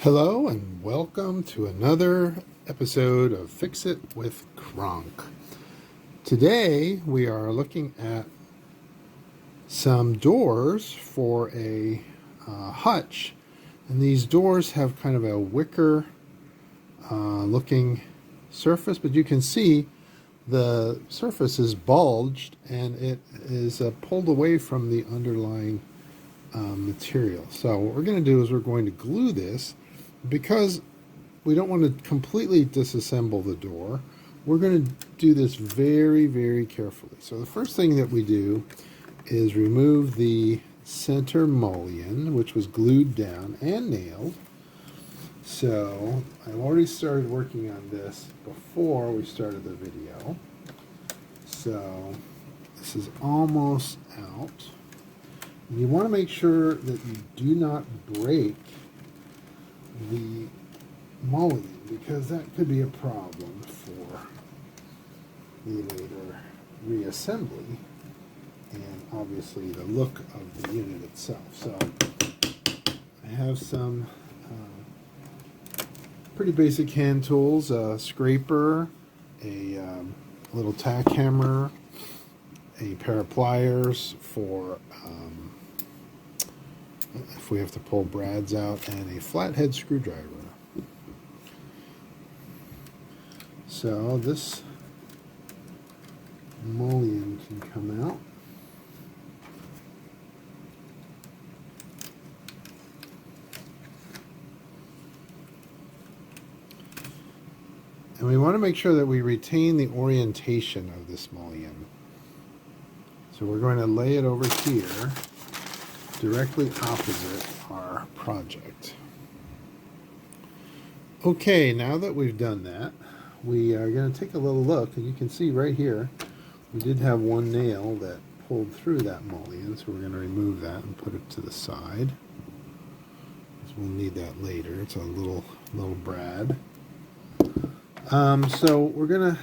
Hello and welcome to another episode of Fix It with Kronk. Today we are looking at some doors for a hutch, and these doors have kind of a wicker looking surface, but you can see the surface is bulged and it is pulled away from the underlying material. So what we're going to do is we're going to glue this. Because we don't want to completely disassemble the door, we're going to do this very, very carefully. So the first thing that we do is remove the center mullion, which was glued down and nailed. So I've already started working on this before we started the video. So this is almost out. And you want to make sure that you do not break the mullion, because that could be a problem for the later reassembly and obviously the look of the unit itself. So I have some pretty basic hand tools, a scraper, a little tack hammer, a pair of pliers for if we have to pull brads out, and a flathead screwdriver. So this mullion can come out. And we want to make sure that we retain the orientation of this mullion. So we're going to lay it over here, directly opposite our project. Okay, now that we've done that, we are going to take a little look, and you can see right here we did have one nail that pulled through that mullion, so we're going to remove that and put it to the side, because we'll need that later. It's a little brad. So we're going to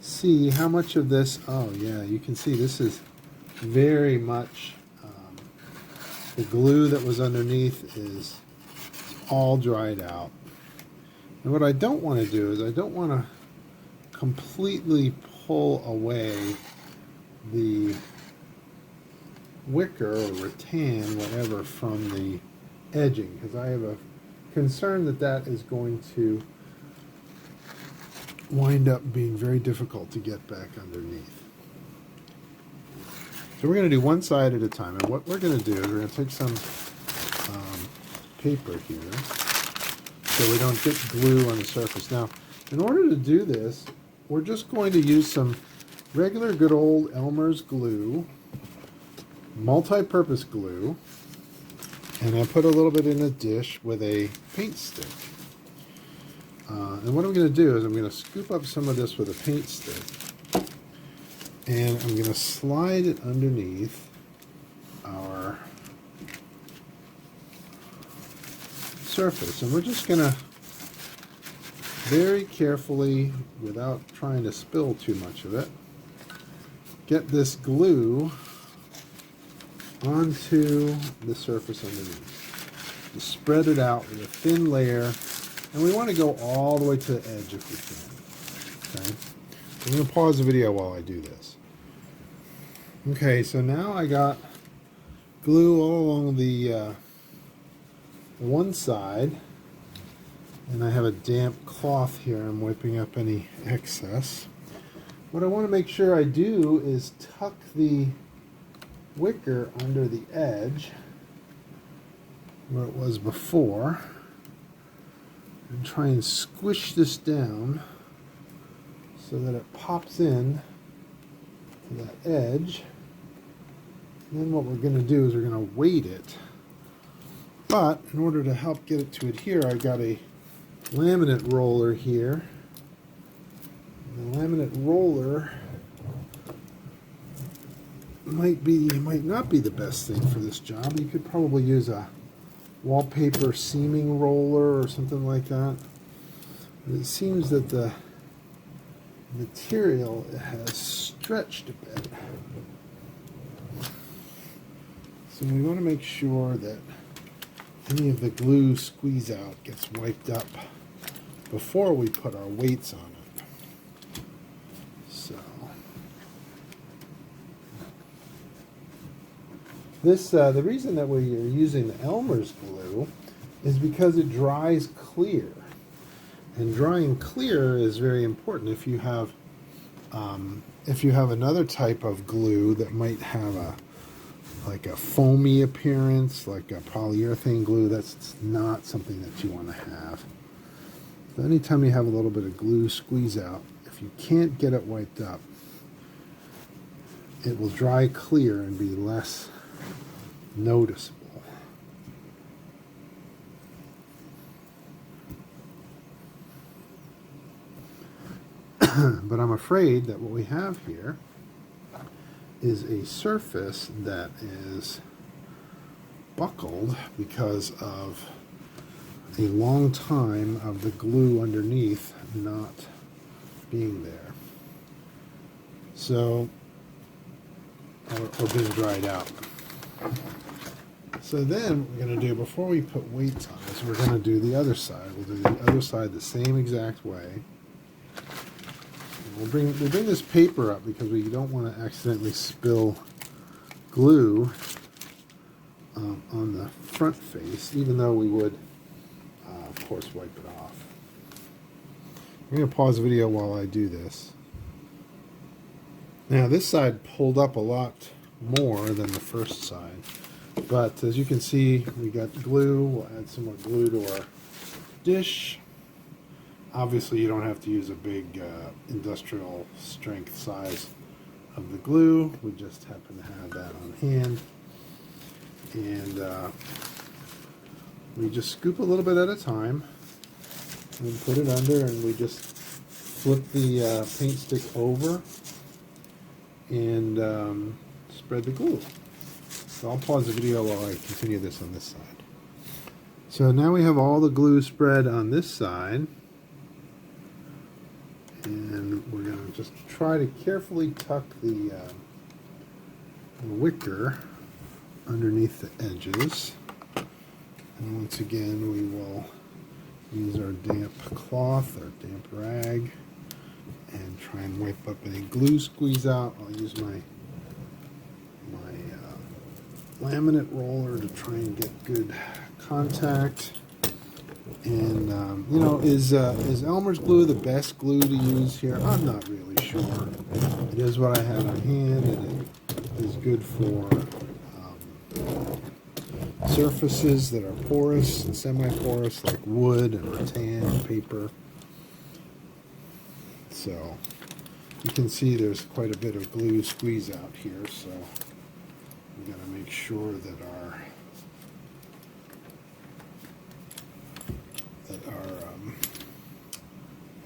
see how much of this, oh yeah, you can see this is very much the glue that was underneath is all dried out. And what I don't want to do is I don't want to completely pull away the wicker or rattan, whatever, from the edging, because I have a concern that that is going to wind up being very difficult to get back underneath. So we're going to do one side at a time, and what we're going to do is we're going to take some paper here so we don't get glue on the surface. Now, in order to do this, we're just going to use some regular good old Elmer's glue, multi-purpose glue, and I put a little bit in a dish with a paint stick. And what I'm going to do is I'm going to scoop up some of this with a paint stick, and I'm going to slide it underneath our surface. And we're just going to very carefully, without trying to spill too much of it, get this glue onto the surface underneath. Just spread it out with a thin layer, and we want to go all the way to the edge if we can. Okay? I'm going to pause the video while I do this. Okay, so now I got glue all along the one side, and I have a damp cloth here. I'm wiping up any excess. What I want to make sure I do is tuck the wicker under the edge where it was before, and try and squish this down so that it pops in to that edge. And then what we're going to do is we're going to weight it. But in order to help get it to adhere, I got a laminate roller here. And the laminate roller might not be the best thing for this job. You could probably use a wallpaper seaming roller or something like that. But it seems that the material has stretched a bit. So we want to make sure that any of the glue squeeze out gets wiped up before we put our weights on it. So this the reason that we're using the Elmer's glue is because it dries clear, and drying clear is very important. If you have another type of glue that might have like a foamy appearance, like a polyurethane glue, that's not something that you want to have. So anytime you have a little bit of glue squeeze out, if you can't get it wiped up, it will dry clear and be less noticeable. But I'm afraid that what we have here is a surface that is buckled because of a long time of the glue underneath not being there. So, or being dried out. So then what we're going to do, before we put weights on this, we're going to do the other side. We'll do the other side the same exact way. We'll bring this paper up because we don't want to accidentally spill glue on the front face, even though we would, of course, wipe it off. I'm going to pause the video while I do this. Now, this side pulled up a lot more than the first side, but as you can see, we got glue. We'll add some more glue to our dish. Obviously, you don't have to use a big industrial strength size of the glue. We just happen to have that on hand. And we just scoop a little bit at a time and put it under, and we just flip the paint stick over and spread the glue. So I'll pause the video while I continue this on this side. So now we have all the glue spread on this side. And we're going to just try to carefully tuck the wicker underneath the edges. And once again, we will use our damp cloth, our damp rag, and try and wipe up any glue squeeze out. I'll use my laminate roller to try and get good contact. And you know, is Elmer's glue the best glue to use here? I'm not really sure. It is what I had on hand, and it is good for surfaces that are porous and semi-porous, like wood and rattan paper. So you can see there's quite a bit of glue squeeze out here, so we got to make sure that our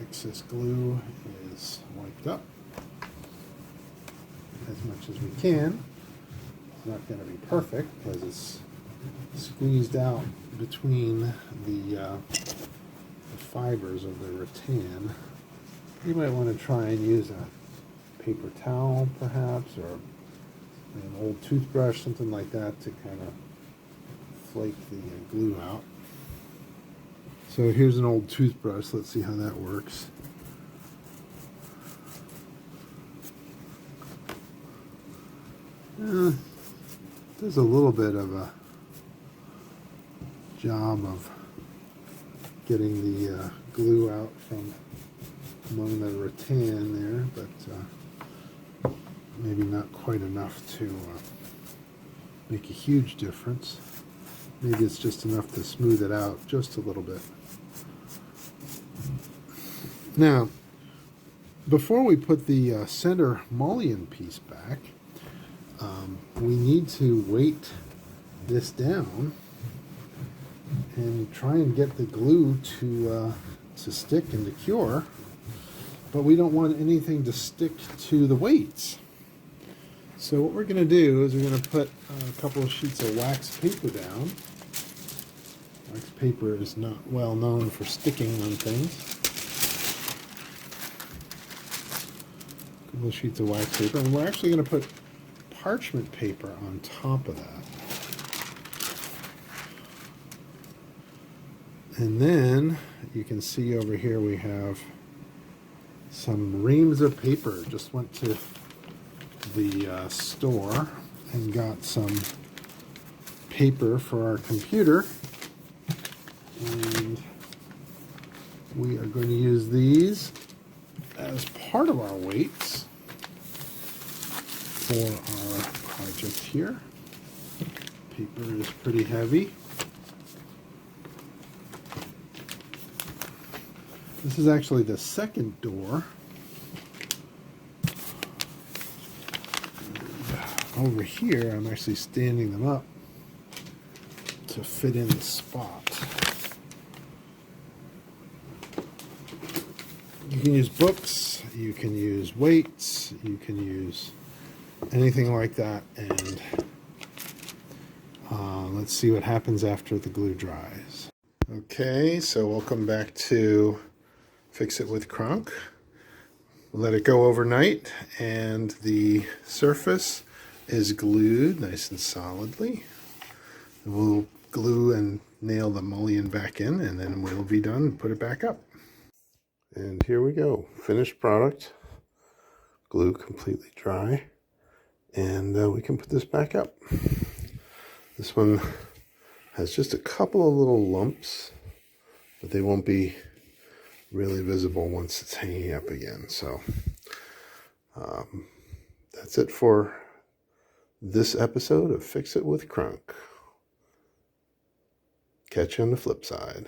excess glue is wiped up as much as we can. It's not going to be perfect because it's squeezed out between the fibers of the rattan. You might want to try and use a paper towel perhaps, or an old toothbrush, something like that, to kind of flake the glue out. So here's an old toothbrush. Let's see how that works. There's a little bit of a job of getting the glue out from among the rattan there, but maybe not quite enough to make a huge difference. Maybe it's just enough to smooth it out just a little bit. Now, before we put the center mullion piece back, we need to weight this down and try and get the glue to stick and to cure, but we don't want anything to stick to the weights. So what we're going to do is we're going to put a couple of sheets of wax paper down. Wax paper is not well known for sticking on things. A couple of sheets of wax paper, and we're actually going to put parchment paper on top of that. And then you can see over here we have some reams of paper. Just went to the store and got some paper for our computer. And we are going to use these as part of our weights for our project here. Paper is pretty heavy. This is actually the second door. And over here, I'm actually standing them up to fit in the spot. You can use books, you can use weights, you can use anything like that, and let's see what happens after the glue dries. Okay, so welcome back to Fix It with Kronk. Let it go overnight, and the surface is glued nice and solidly. We'll glue and nail the mullion back in, and then we'll be done and put it back up. And here we go, finished product. Glue completely dry, and we can put this back up. This one has just a couple of little lumps, but they won't be really visible once it's hanging up again. So that's it for this episode of Fix It with Kronk. Catch you on the flip side.